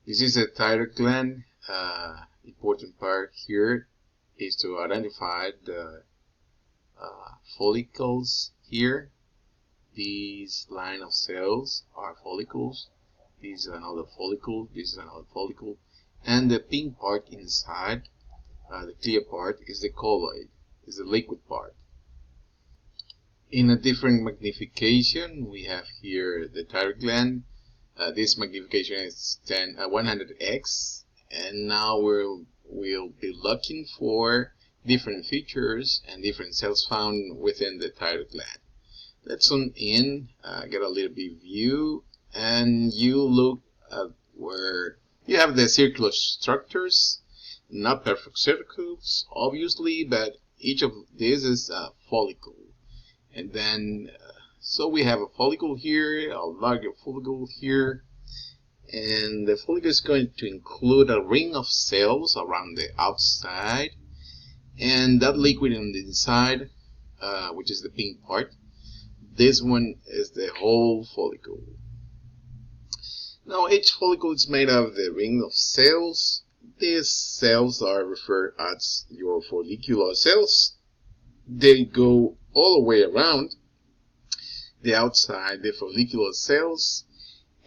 This is a thyroid gland. Important part here is to identify the follicles here. These line of cells are follicles. This is another follicle. This is another follicle. And the pink part inside, the clear part, is the colloid, is the liquid part. In a different magnification, we have here the thyroid gland. This magnification is 100x, and now we'll be looking for different features and different cells found within the thyroid gland. Let's zoom in, get a little bit view, and you look at where you have the circular structures, not perfect circles, obviously, but each of these is a follicle. And then, so we have a follicle here, a larger follicle here, and the follicle is going to include a ring of cells around the outside, and that liquid on the inside, which is the pink part. This one is the whole follicle. Now each follicle is made of the ring of cells. These cells are referred as your follicular cells. They go all the way around the outside, the follicular cells,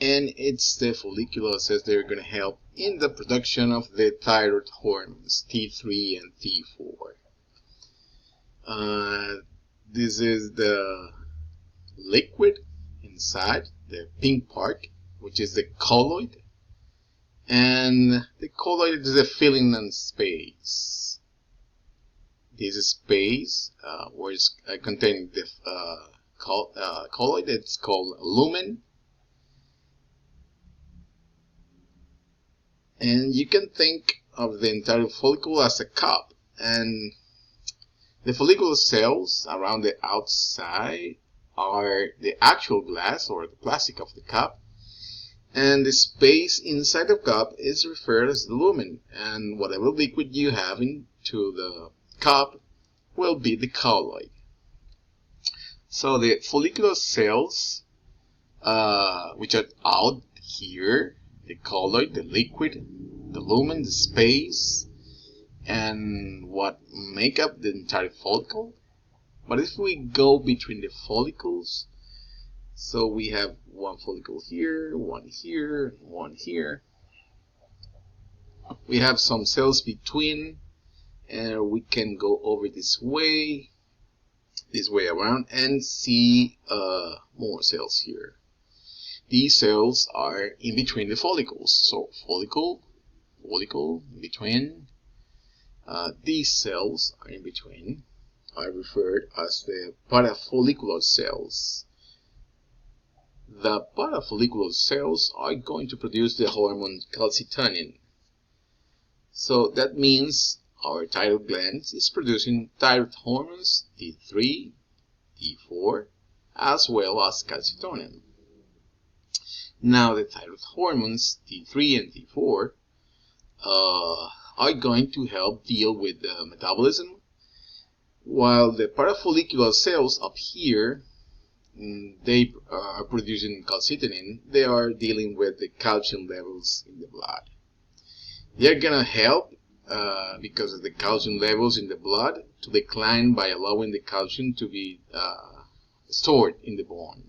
and it's the follicular cells that are going to help in the production of the thyroid hormones, T3 and T4. This is the liquid inside, the pink part, which is the colloid, and the colloid is the filling in space. This is space where it's containing the colloid. It's called lumen, and you can think of the entire follicle as a cup, and the follicular cells around the outside are the actual glass or the plastic of the cup, and the space inside the cup is referred as the lumen, and whatever liquid you have into the cup will be the colloid. So the follicular cells, which are out here, the colloid, the liquid, the lumen, the space, and what make up the entire follicle. But if we go between the follicles, so we have one follicle here, one here, one here. We have some cells between, and we can go over this way around, and see more cells here. These cells are in between the follicles. So follicle, in between. These cells are in between. Are referred as the parafollicular cells. The parafollicular cells are going to produce the hormone calcitonin. So that means our thyroid gland is producing thyroid hormones T3, T4, as well as calcitonin. Now the thyroid hormones T3 and T4 are going to help deal with the metabolism, while the parafollicular cells up here, they are producing calcitonin. They are dealing with the calcium levels in the blood. They're gonna help because of the calcium levels in the blood to decline by allowing the calcium to be stored in the bone.